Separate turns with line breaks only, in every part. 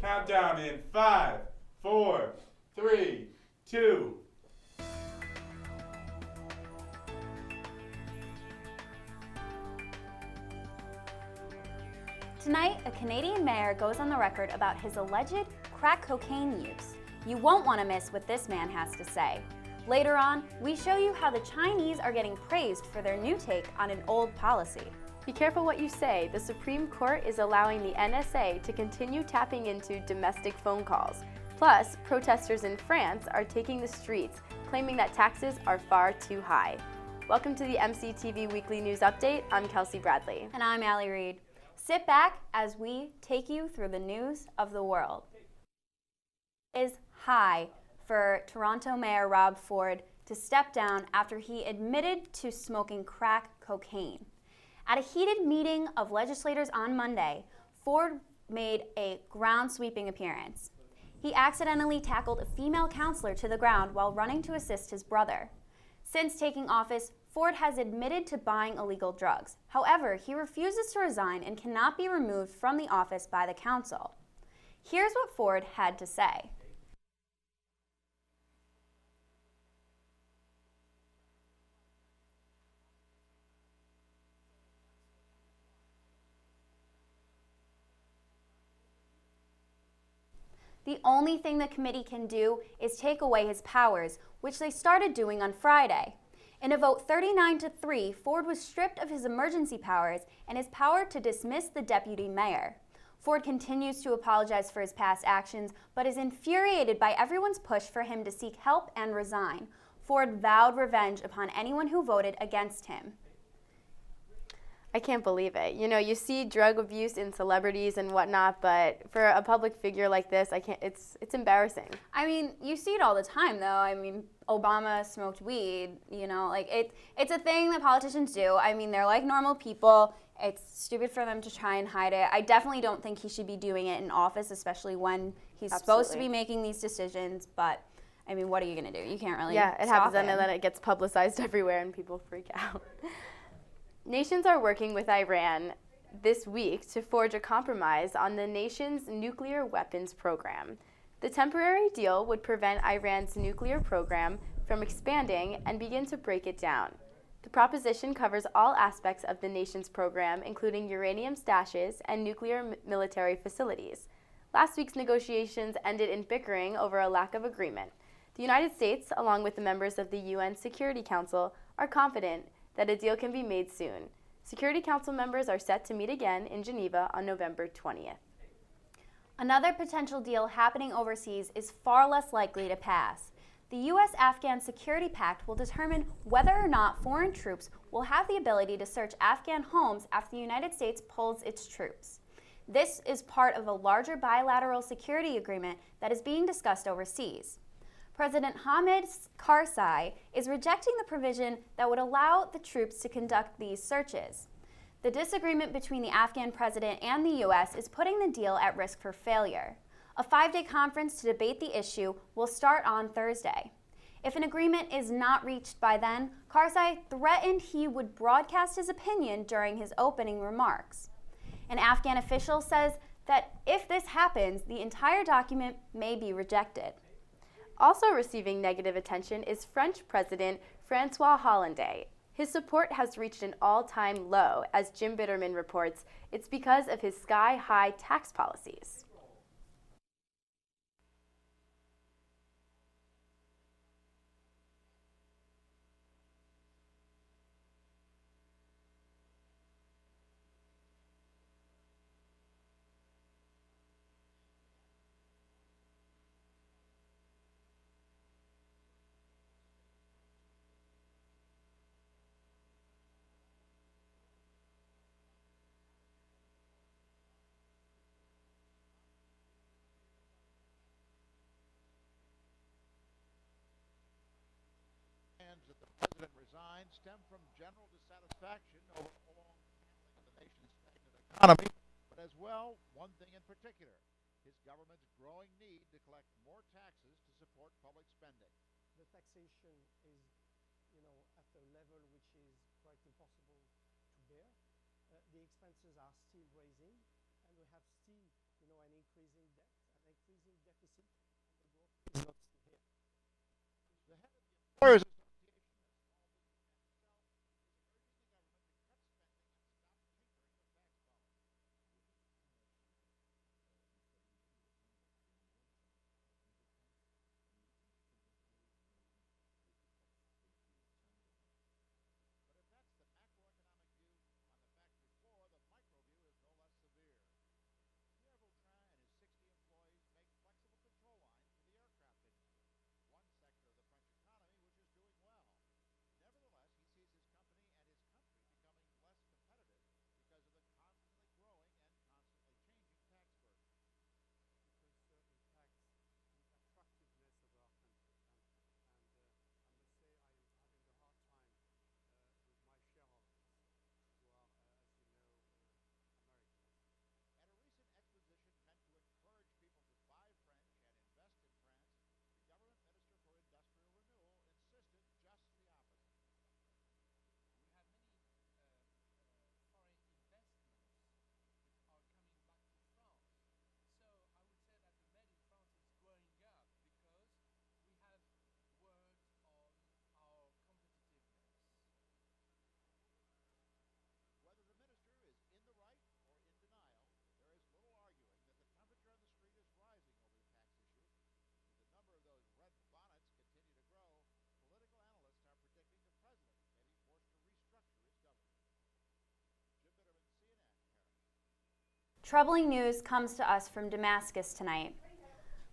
Countdown in 5, 4, 3, 2.
Tonight, a Canadian mayor goes on the record about his alleged crack cocaine use. You won't want to miss what this man has to say. Later on, we show you how the Chinese are getting praised for their new take on an old policy.
Be careful what you say. The Supreme Court is allowing the NSA to continue tapping into domestic phone calls. Plus, protesters in France are taking the streets, claiming that taxes are far too high. Welcome to the MCTV Weekly News Update. I'm Kelsey Bradley.
And I'm Allie Reed. Sit back as we take you through the news of the world. It is high for Toronto Mayor Rob Ford to step down after he admitted to smoking crack cocaine. At a heated meeting of legislators on Monday, Ford made a ground-sweeping appearance. He accidentally tackled a female counselor to the ground while running to assist his brother. Since taking office, Ford has admitted to buying illegal drugs. However, he refuses to resign and cannot be removed from the office by the council. Here's what Ford had to say. The only thing the committee can do is take away his powers, which they started doing on Friday. In a vote 39-3, Ford was stripped of his emergency powers and his power to dismiss the deputy mayor. Ford continues to apologize for his past actions, but is infuriated by everyone's push for him to seek help and resign. Ford vowed revenge upon anyone who voted against him.
I can't believe it. You know, you see drug abuse in celebrities and whatnot, but for a public figure like this, it's embarrassing.
I mean, you see it all the time, though. I mean, Obama smoked weed, you know, like it's a thing that politicians do. I mean, they're like normal people. It's stupid for them to try and hide it. I definitely don't think he should be doing it in office, especially when he's supposed to be making these decisions, but I mean, what are you going to do? You can't really stop
it happens and then it gets publicized everywhere and people freak out. Nations are working with Iran this week to forge a compromise on the nation's nuclear weapons program. The temporary deal would prevent Iran's nuclear program from expanding and begin to break it down. The proposition covers all aspects of the nation's program, including uranium stashes and nuclear military facilities. Last week's negotiations ended in bickering over a lack of agreement. The United States, along with the members of the UN Security Council, are confident that a deal can be made soon. Security Council members are set to meet again in Geneva on November 20th.
Another potential deal happening overseas is far less likely to pass. The U.S.-Afghan Security Pact will determine whether or not foreign troops will have the ability to search Afghan homes after the United States pulls its troops. This is part of a larger bilateral security agreement that is being discussed overseas. President Hamid Karzai is rejecting the provision that would allow the troops to conduct these searches. The disagreement between the Afghan president and the U.S. is putting the deal at risk for failure. A 5-day conference to debate the issue will start on Thursday. If an agreement is not reached by then, Karzai threatened he would broadcast his opinion during his opening remarks. An Afghan official says that if this happens, the entire document may be rejected.
Also receiving negative attention is French President François Hollande. His support has reached an all-time low. As Jim Bitterman reports, it's because of his sky-high tax policies.
That the president resigned stem from general dissatisfaction over prolonged handling of the nation's stagnant economy, but as well, one thing in particular, his government's growing need to collect more taxes to support public spending.
The taxation is, at a level which is quite impossible to bear. The expenses are still rising, and we have still, an increasing debt. increasing deficit and the growth is not still here.
The head of the Employers Association
Troubling news comes to us from Damascus tonight.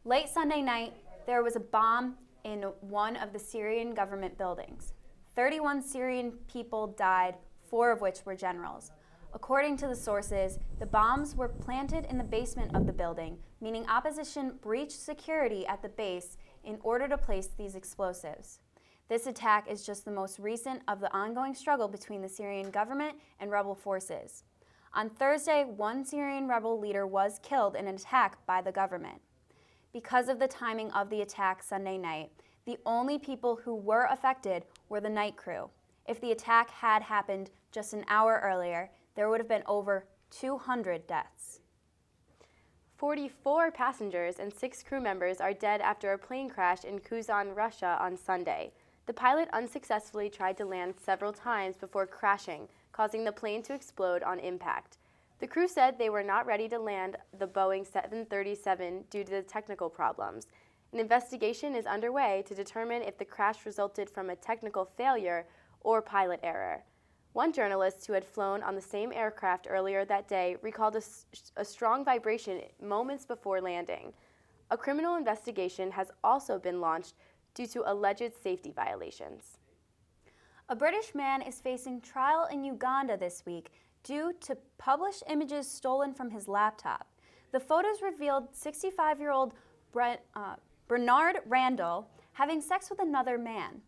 Late Sunday night, there was a bomb in one of the Syrian government buildings. 31 Syrian people died, 4 of which were generals. According to the sources, the bombs were planted in the basement of the building, meaning opposition breached security at the base in order to place these explosives. This attack is just the most recent of the ongoing struggle between the Syrian government and rebel forces. On Thursday, one Syrian rebel leader was killed in an attack by the government. Because of the timing of the attack Sunday night, the only people who were affected were the night crew. If the attack had happened just an hour earlier, there would have been over 200 deaths.
44 passengers and 6 crew members are dead after a plane crash in Kazan, Russia on Sunday. The pilot unsuccessfully tried to land several times before crashing, causing the plane to explode on impact. The crew said they were not ready to land the Boeing 737 due to the technical problems. An investigation is underway to determine if the crash resulted from a technical failure or pilot error. One journalist who had flown on the same aircraft earlier that day recalled a strong vibration moments before landing. A criminal investigation has also been launched due to alleged safety violations.
A British man is facing trial in Uganda this week due to published images stolen from his laptop. The photos revealed 65-year-old Bernard Randall having sex with another man.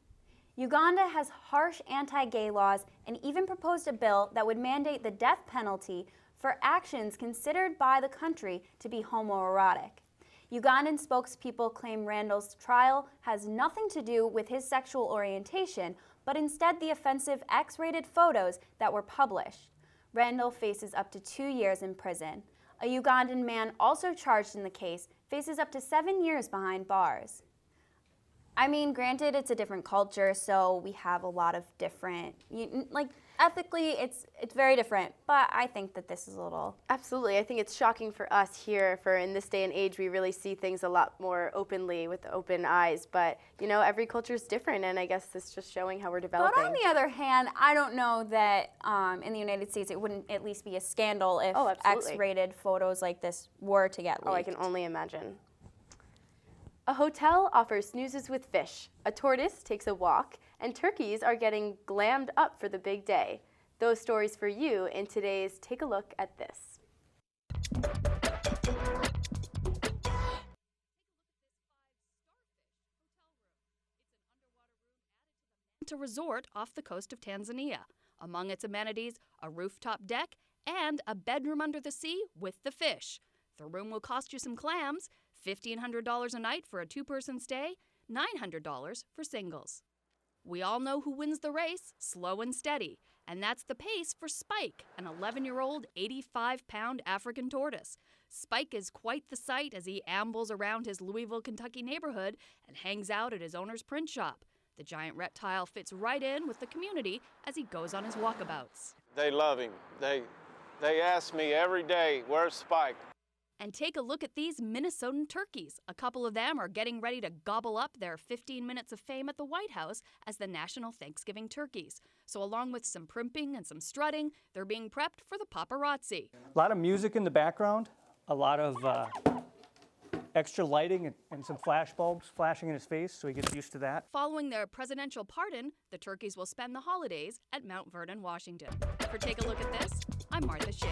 Uganda has harsh anti-gay laws and even proposed a bill that would mandate the death penalty for actions considered by the country to be homoerotic. Ugandan spokespeople claim Randall's trial has nothing to do with his sexual orientation, but instead the offensive X-rated photos that were published. Randall faces up to 2 years in prison. A Ugandan man also charged in the case faces up to 7 years behind bars. I mean, granted, it's a different culture, so we have a lot of different, ethically, it's very different, but I think that this is a little...
Absolutely. I think it's shocking for us here, in this day and age, we really see things a lot more openly with open eyes, but, every culture is different, and I guess it's just showing how we're developing.
But on the other hand, I don't know that in the United States it wouldn't at least be a scandal if X-rated photos like this were to get leaked.
Oh, I can only imagine. A hotel offers snoozes with fish, a tortoise takes a walk, and turkeys are getting glammed up for the big day. Those stories for you in today's Take a Look at This.
A resort off the coast of Tanzania. Among its amenities, a rooftop deck and a bedroom under the sea with the fish. The room will cost you some clams, $1,500 a night for a 2-person stay, $900 for singles. We all know who wins the race, slow and steady. And that's the pace for Spike, an 11-year-old, 85-pound African tortoise. Spike is quite the sight as he ambles around his Louisville, Kentucky neighborhood and hangs out at his owner's print shop. The giant reptile fits right in with the community as he goes on his walkabouts.
They love him. They ask me every day, where's Spike?
And take a look at these Minnesotan turkeys. A couple of them are getting ready to gobble up their 15 minutes of fame at the White House as the national Thanksgiving turkeys. So along with some primping and some strutting, they're being prepped for the paparazzi.
A lot of music in the background, a lot of extra lighting and some flash bulbs flashing in his face so he gets used to that.
Following their presidential pardon, the turkeys will spend the holidays at Mount Vernon, Washington. For Take a Look at This, I'm Martha Shade.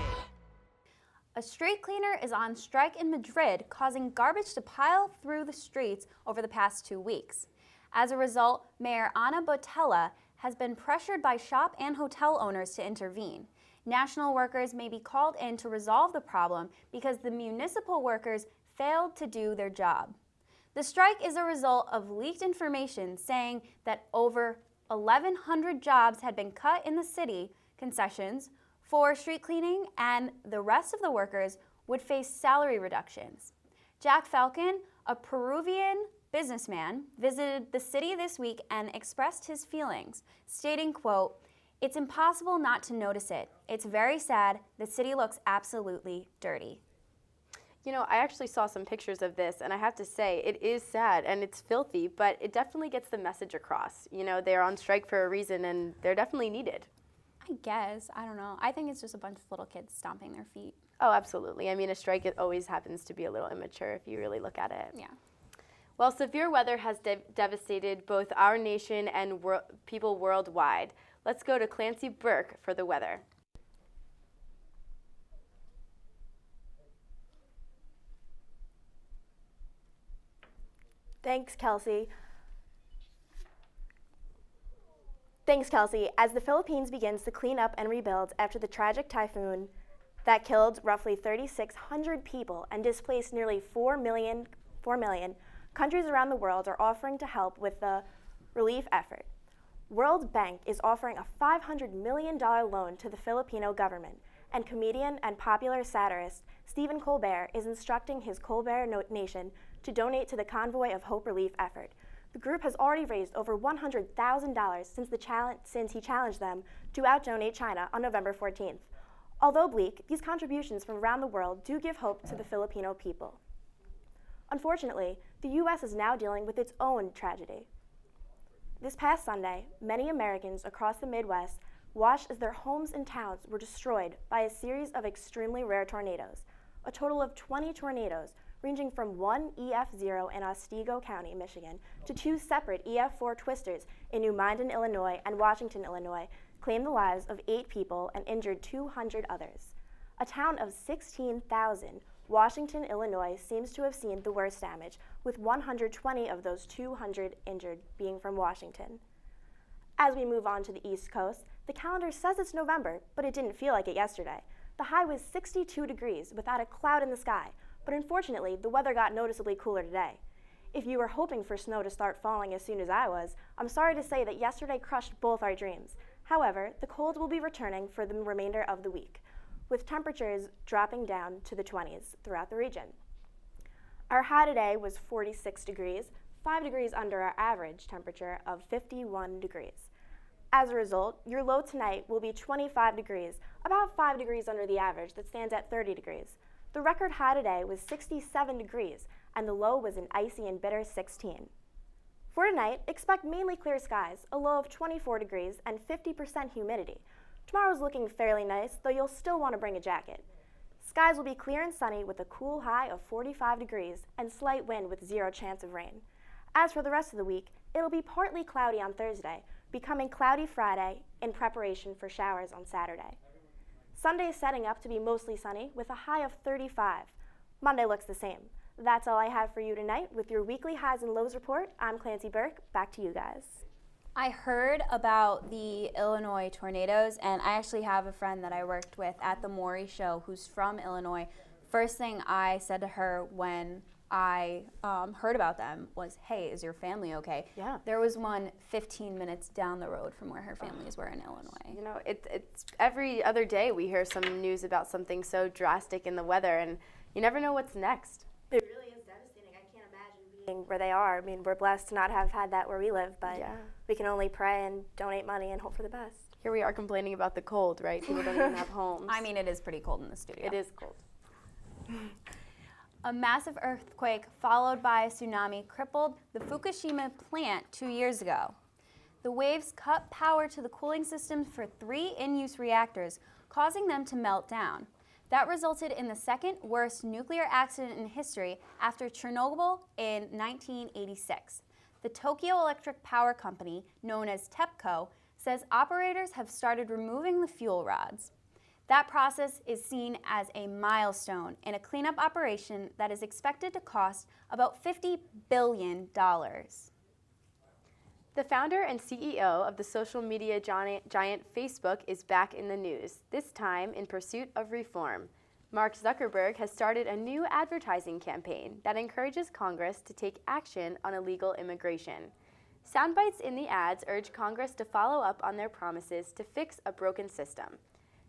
A street cleaner is on strike in Madrid, causing garbage to pile through the streets over the past 2 weeks. As a result, Mayor Ana Botella has been pressured by shop and hotel owners to intervene. National workers may be called in to resolve the problem because the municipal workers failed to do their job. The strike is a result of leaked information saying that over 1,100 jobs had been cut in the city concessions for street cleaning, and the rest of the workers would face salary reductions. Jack Falcon, a Peruvian businessman, visited the city this week and expressed his feelings, stating, quote, "It's impossible not to notice it. It's very sad. The city looks absolutely dirty."
You know, I actually saw some pictures of this, and I have to say, it is sad and it's filthy, but it definitely gets the message across. You know, they're on strike for a reason, and they're definitely needed.
I guess. I don't know. I think it's just a bunch of little kids stomping their feet.
Oh, absolutely. I mean, a strike, it always happens to be a little immature if you really look at it.
Yeah.
Well, severe weather has devastated both our nation and people worldwide. Let's go to Clancy Burke for the weather.
Thanks, Kelsey. As the Philippines begins to clean up and rebuild after the tragic typhoon that killed roughly 3,600 people and displaced nearly 4 million, countries around the world are offering to help with the relief effort. World Bank is offering a $500 million loan to the Filipino government, and comedian and popular satirist Stephen Colbert is instructing his Colbert Nation to donate to the Convoy of Hope relief effort. The group has already raised over $100,000 since he challenged them to out-donate China on November 14th. Although bleak, these contributions from around the world do give hope to the Filipino people. Unfortunately, the U.S. is now dealing with its own tragedy. This past Sunday, many Americans across the Midwest watched as their homes and towns were destroyed by a series of extremely rare tornadoes, a total of 20 tornadoes ranging from one EF0 in Otsego County, Michigan, to 2 separate EF4 twisters in New Minden, Illinois, and Washington, Illinois, claimed the lives of 8 people and injured 200 others. A town of 16,000, Washington, Illinois, seems to have seen the worst damage, with 120 of those 200 injured being from Washington. As we move on to the East Coast, the calendar says it's November, but it didn't feel like it yesterday. The high was 62 degrees without a cloud in the sky, but unfortunately, the weather got noticeably cooler today. If you were hoping for snow to start falling as soon as I was, I'm sorry to say that yesterday crushed both our dreams. However, the cold will be returning for the remainder of the week, with temperatures dropping down to the 20s throughout the region. Our high today was 46 degrees, 5 degrees under our average temperature of 51 degrees. As a result, your low tonight will be 25 degrees, about 5 degrees under the average that stands at 30 degrees. The record high today was 67 degrees, and the low was an icy and bitter 16. For tonight, expect mainly clear skies, a low of 24 degrees, and 50% humidity. Tomorrow's looking fairly nice, though you'll still want to bring a jacket. Skies will be clear and sunny with a cool high of 45 degrees and slight wind with 0 chance of rain. As for the rest of the week, it'll be partly cloudy on Thursday, becoming cloudy Friday in preparation for showers on Saturday. Sunday is setting up to be mostly sunny with a high of 35. Monday looks the same. That's all I have for you tonight. With your weekly highs and lows report, I'm Clancy Burke. Back to you guys.
I heard about the Illinois tornadoes, and I actually have a friend that I worked with at the Maury show who's from Illinois. First thing I said to her when I heard about them was, hey, is your family okay?
Yeah.
There was one 15 minutes down the road from where her families were in Illinois.
You know, it's every other day we hear some news about something so drastic in the weather, and you never know what's next.
It really is devastating. I can't imagine being where they are. I mean, we're blessed to not have had that where we live, but we can only pray and donate money and hope for the best.
Here we are complaining about the cold, right? People don't even have homes.
I mean, it is pretty cold in the studio.
It is cold.
A massive earthquake followed by a tsunami crippled the Fukushima plant 2 years ago. The waves cut power to the cooling systems for 3 in-use reactors, causing them to melt down. That resulted in the second worst nuclear accident in history after Chernobyl in 1986. The Tokyo Electric Power Company, known as TEPCO, says operators have started removing the fuel rods. That process is seen as a milestone in a cleanup operation that is expected to cost about $50 billion.
The founder and CEO of the social media giant Facebook is back in the news, this time in pursuit of reform. Mark Zuckerberg has started a new advertising campaign that encourages Congress to take action on illegal immigration. Soundbites in the ads urge Congress to follow up on their promises to fix a broken system.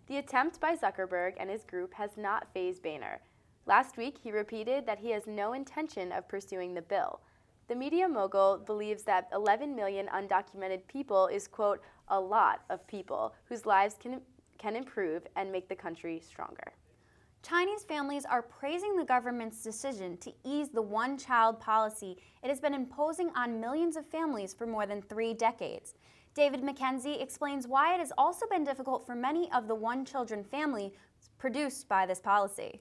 The attempt by Zuckerberg and his group has not fazed Boehner. Last week, he repeated that he has no intention of pursuing the bill. The media mogul believes that 11 million undocumented people is, quote, a lot of people whose lives can improve and make the country stronger.
Chinese families are praising the government's decision to ease the one-child policy it has been imposing on millions of families for more than 3 decades. David Mackenzie explains why it has also been difficult for many of the one-children families produced by this policy.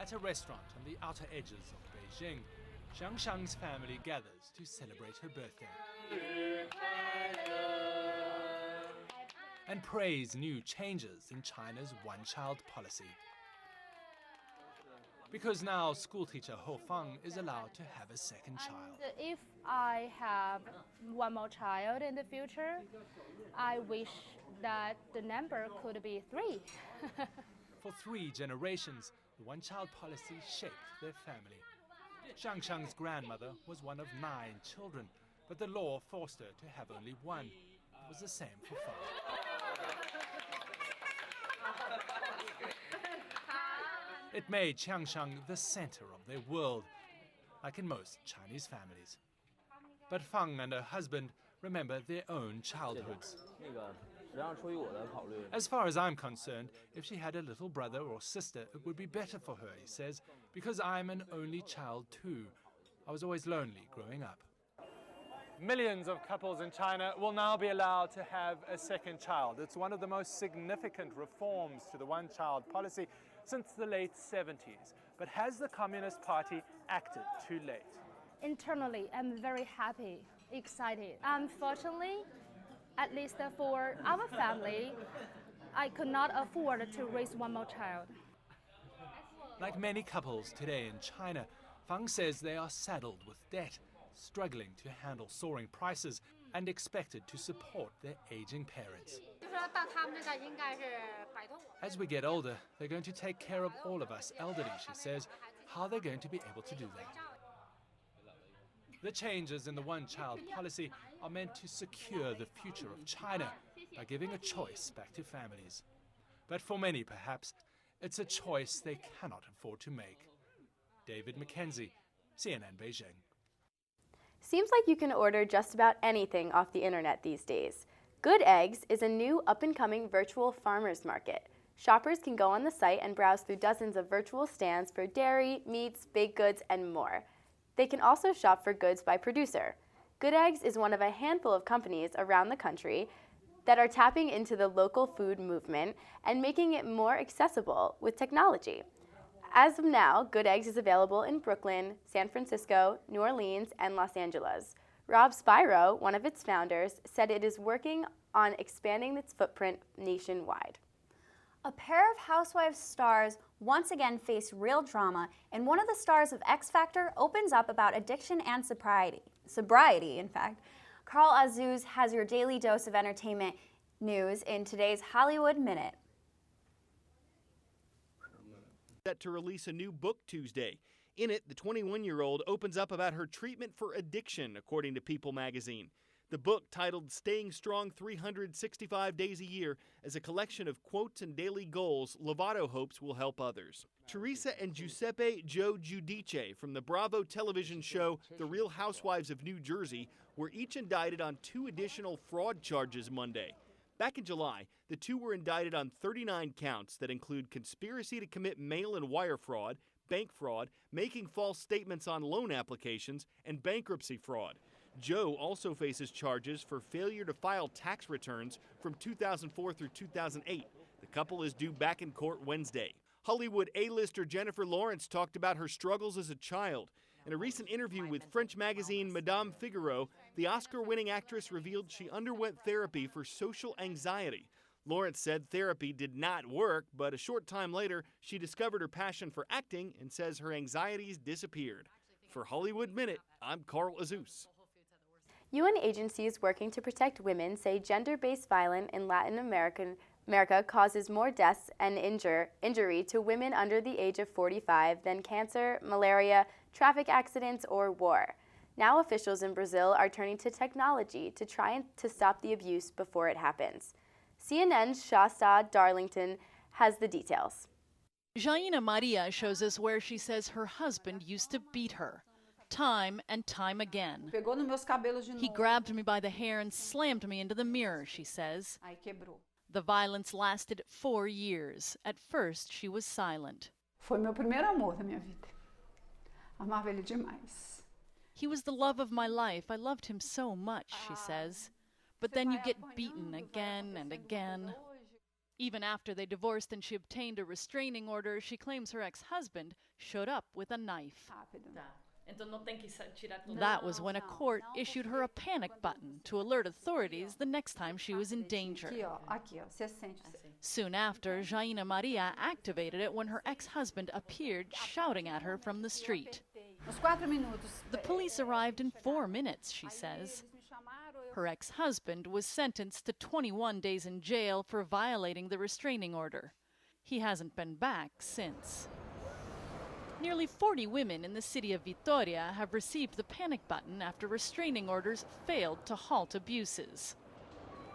At a restaurant on the outer edges of Beijing, Xiang Xiang's family gathers to celebrate her birthday and praise new changes in China's one-child policy. Because now schoolteacher Ho Feng is allowed to have a second child.
And if I have one more child in the future, I wish that the number could be 3.
For 3 generations, the one-child policy shaped their family. Xiang Xiang's grandmother was one of 9 children, but the law forced her to have only 1. It was the same for Feng. It made Xiang Xiang the center of their world, like in most Chinese families. But Feng and her husband remember their own childhoods. As far as I'm concerned, if she had a little brother or sister, it would be better for her, he says, because I'm an only child too. I was always lonely growing up.
Millions of couples in China will now be allowed to have a second child. It's one of the most significant reforms to the one-child policy since the late 70s. But has the Communist Party acted too late?
Internally, I'm very happy, excited. Unfortunately, at least for our family, I could not afford to raise one more child.
Like many couples today in China, Feng says they are saddled with debt, struggling to handle soaring prices and expected to support their aging parents. As we get older, they're going to take care of all of us elderly, she says. How are they going to be able to do that? The changes in the one-child policy are meant to secure the future of China by giving a choice back to families. But for many, perhaps, it's a choice they cannot afford to make. David Mackenzie, CNN Beijing.
Seems like you can order just about anything off the internet these days. Good Eggs is a new up-and-coming virtual farmers market. Shoppers can go on the site and browse through dozens of virtual stands for dairy, meats, baked goods, and more. They can also shop for goods by producer. Good Eggs is one of a handful of companies around the country that are tapping into the local food movement and making it more accessible with technology. As of now, Good Eggs is available in Brooklyn, San Francisco, New Orleans, and Los Angeles. Rob Spiro, one of its founders, said it is working on expanding its footprint nationwide.
A pair of Housewives stars once again face real drama, and one of the stars of X Factor opens up about addiction and sobriety, in fact. Carl Azuz has your daily dose of entertainment news in today's Hollywood Minute.
Set to release a new book Tuesday. In it, the 21-year-old opens up about her treatment for addiction, according to People magazine. The book, titled Staying Strong 365 Days a Year, is a collection of quotes and daily goals Lovato hopes will help others. Teresa and Giuseppe Joe Giudice from the Bravo television show The Real Housewives of New Jersey were each indicted on 2 additional fraud charges Monday. Back in July, the 2 were indicted on 39 counts that include conspiracy to commit mail and wire fraud, bank fraud, making false statements on loan applications, and bankruptcy fraud. Joe also faces charges for failure to file tax returns from 2004 through 2008. The couple is due back in court Wednesday. Hollywood A-lister Jennifer Lawrence talked about her struggles as a child. In a recent interview with French magazine Madame Figaro, the Oscar-winning actress revealed she underwent therapy for social anxiety. Lawrence said therapy did not work, but a short time later, she discovered her passion for acting and says her anxieties disappeared. For Hollywood Minute, I'm Carl Azus.
UN agencies working to protect women say gender-based violence in Latin America causes more deaths and injury to women under the age of 45 than cancer, malaria, traffic accidents, or war. Now officials in Brazil are turning to technology to try to stop the abuse before it happens. CNN's Shasta Darlington has the details.
Jaina Maria shows us where she says her husband used to beat her. Time and time again. He grabbed me by the hair and slammed me into the mirror, she says. The violence lasted 4 years. At first, she was silent.
Foi meu primeiro amor da minha vida. Amava ele demais.
He was the love of my life. I loved him so much, she says. But then you get beaten again and again. Even after they divorced and she obtained a restraining order, she claims her ex-husband showed up with a knife. That was when a court issued her a panic button to alert authorities the next time she was in danger. Soon after, Jaina Maria activated it when her ex-husband appeared shouting at her from the street. The police arrived in 4 minutes, she says. Her ex-husband was sentenced to 21 days in jail for violating the restraining order. He hasn't been back since. Nearly 40 women in the city of Vitória have received the panic button after restraining orders failed to halt abuses.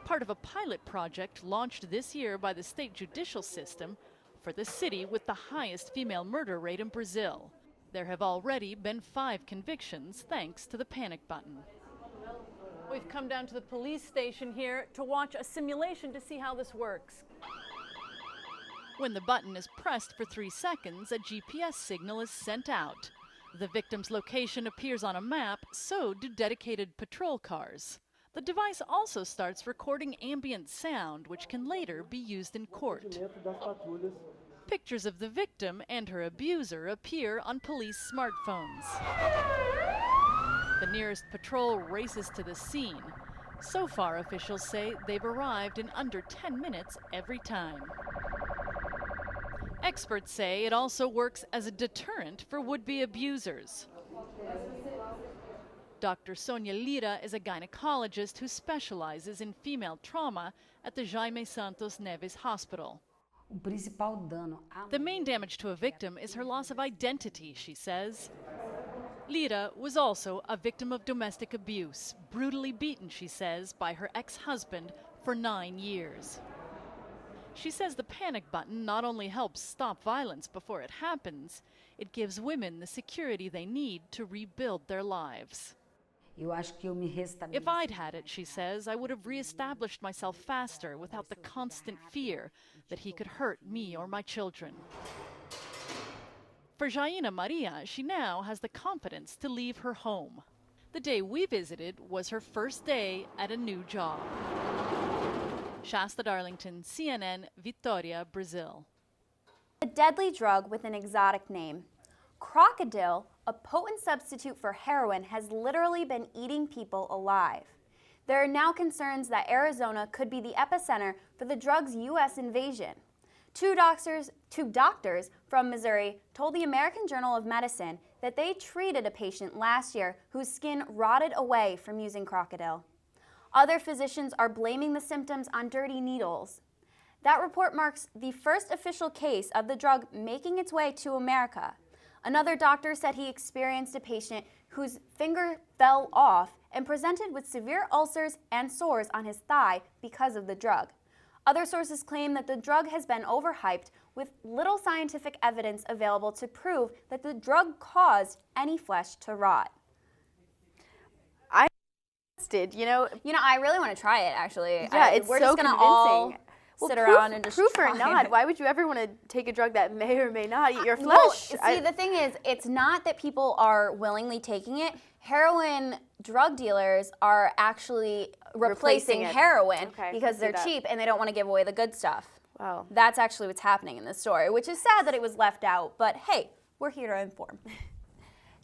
Part of a pilot project launched this year by the state judicial system for the city with the highest female murder rate in Brazil. There have already been 5 convictions thanks to the panic button.
We've come down to the police station here to watch a simulation to see how this works.
When the button is pressed for 3 seconds, a GPS signal is sent out. The victim's location appears on a map, so do dedicated patrol cars. The device also starts recording ambient sound, which can later be used in court. Pictures of the victim and her abuser appear on police smartphones. The nearest patrol races to the scene. So far, officials say they've arrived in under 10 minutes every time. Experts say it also works as a deterrent for would-be abusers. Dr. Sonia Lira is a gynecologist who specializes in female trauma at the Jaime Santos Neves Hospital. The main damage to a victim is her loss of identity, she says. Lira was also a victim of domestic abuse, brutally beaten, she says, by her ex-husband for 9 years. She says the panic button not only helps stop violence before it happens, it gives women the security they need to rebuild their lives. If I'd had it, she says, I would have reestablished myself faster without the constant fear that he could hurt me or my children. For Jaina Maria, she now has the confidence to leave her home. The day we visited was her first day at a new job. Shasta Darlington, CNN, Vitória, Brazil.
A deadly drug with an exotic name. Crocodile, a potent substitute for heroin, has literally been eating people alive. There are now concerns that Arizona could be the epicenter for the drug's U.S. invasion. Two doctors from Missouri told the American Journal of Medicine that they treated a patient last year whose skin rotted away from using crocodile. Other physicians are blaming the symptoms on dirty needles. That report marks the first official case of the drug making its way to America. Another doctor said he experienced a patient whose finger fell off and presented with severe ulcers and sores on his thigh because of the drug. Other sources claim that the drug has been overhyped, with little scientific evidence available to prove that the drug caused any flesh to rot.
I
really want to try it, actually.
Yeah,
we're
so
just gonna
convincing.
all sit around and just
proof
try
or not,
it.
why would you ever want to take a drug that may or may not eat your flesh?
Well, the thing is, it's not that people are willingly taking it. Heroin drug dealers are actually replacing heroin because they're cheap and they don't want to give away the good stuff.
Wow.
That's actually what's happening in this story, which is sad that it was left out, but hey, we're here to inform.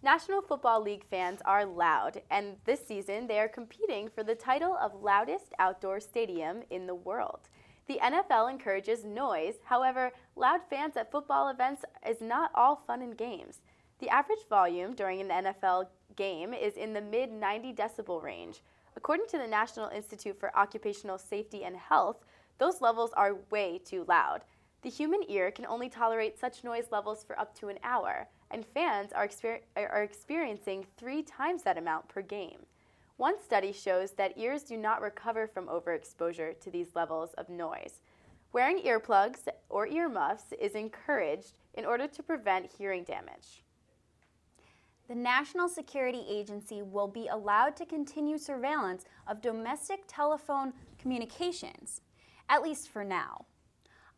National Football League fans are loud, and this season they are competing for the title of loudest outdoor stadium in the world. The NFL encourages noise. However, loud fans at football events is not all fun and games. The average volume during an NFL game is in the mid-90 decibel range. According to the National Institute for Occupational Safety and Health, those levels are way too loud. The human ear can only tolerate such noise levels for up to an hour, and fans are experiencing 3 times that amount per game. One study shows that ears do not recover from overexposure to these levels of noise. Wearing earplugs or earmuffs is encouraged in order to prevent hearing damage.
The National Security Agency will be allowed to continue surveillance of domestic telephone communications, at least for now.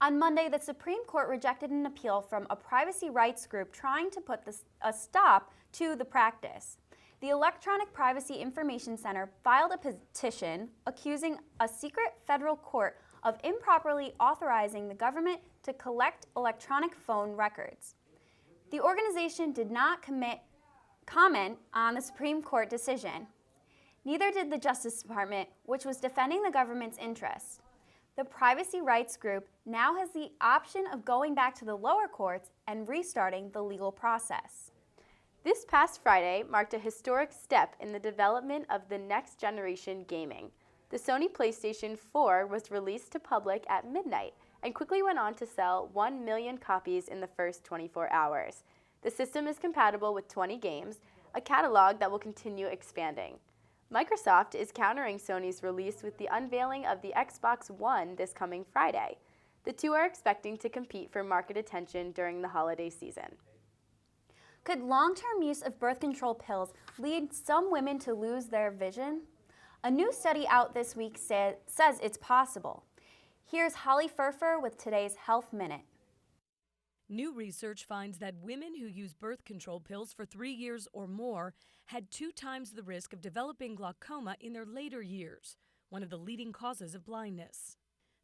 On Monday, the Supreme Court rejected an appeal from a privacy rights group trying to put a stop to the practice. The Electronic Privacy Information Center filed a petition accusing a secret federal court of improperly authorizing the government to collect electronic phone records. The organization did not comment on the Supreme Court decision. Neither did the Justice Department, which was defending the government's interests. The privacy rights group now has the option of going back to the lower courts and restarting the legal process.
This past Friday marked a historic step in the development of the next generation gaming. The Sony PlayStation 4 was released to public at midnight and quickly went on to sell 1 million copies in the first 24 hours. The system is compatible with 20 games, a catalog that will continue expanding. Microsoft is countering Sony's release with the unveiling of the Xbox One this coming Friday. The two are expecting to compete for market attention during the holiday season.
Could long-term use of birth control pills lead some women to lose their vision? A new study out this week says it's possible. Here's Holly Furfer with today's Health Minute.
New research finds that women who use birth control pills for 3 years or more had 2 times the risk of developing glaucoma in their later years, one of the leading causes of blindness.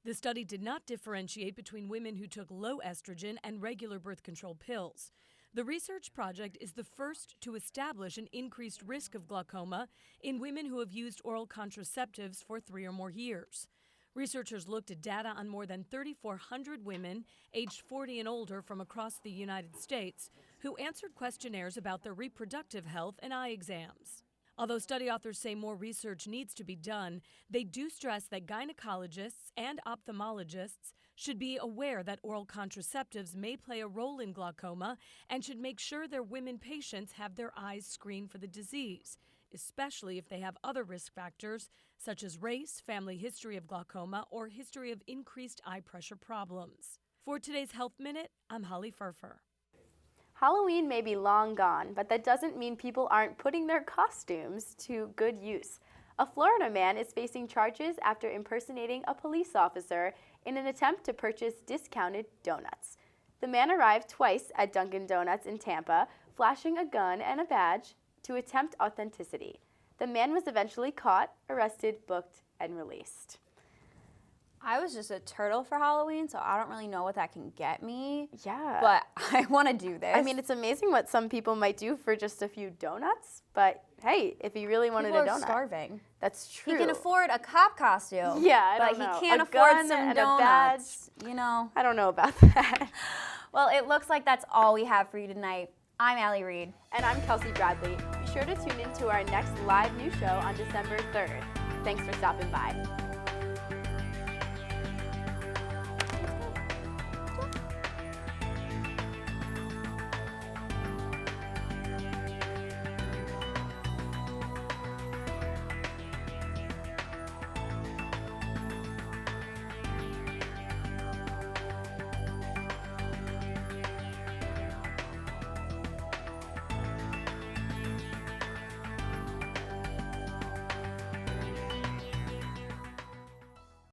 The study did not differentiate between women who took low estrogen and regular birth control pills. The research project is the first to establish an increased risk of glaucoma in women who have used oral contraceptives for 3 or more years. Researchers looked at data on more than 3,400 women aged 40 and older from across the United States who answered questionnaires about their reproductive health and eye exams. Although study authors say more research needs to be done, they do stress that gynecologists and ophthalmologists should be aware that oral contraceptives may play a role in glaucoma and should make sure their women patients have their eyes screened for the disease, especially if they have other risk factors such as race, family history of glaucoma, or history of increased eye pressure problems. For today's Health Minute, I'm Holly Furfer.
Halloween may be long gone, but that doesn't mean people aren't putting their costumes to good use. A Florida man is facing charges after impersonating a police officer in an attempt to purchase discounted donuts. The man arrived twice at Dunkin' Donuts in Tampa, flashing a gun and a badge to attempt authenticity. The man was eventually caught, arrested, booked, and released.
I was just a turtle for Halloween, so I don't really know what that can get me.
Yeah.
But I want to do this.
I mean, it's amazing what some people might do for just a few donuts, but hey, if he really wanted a donut.
People are starving.
That's true.
He can afford a cop costume.
Yeah, I don't
know.
But
he can't afford some donuts. You know.
I don't know about that.
Well, it looks like that's all we have for you tonight. I'm Allie Reed.
And I'm Kelsey Bradley. Be sure to tune in to our next live news show on December 3rd. Thanks for stopping by.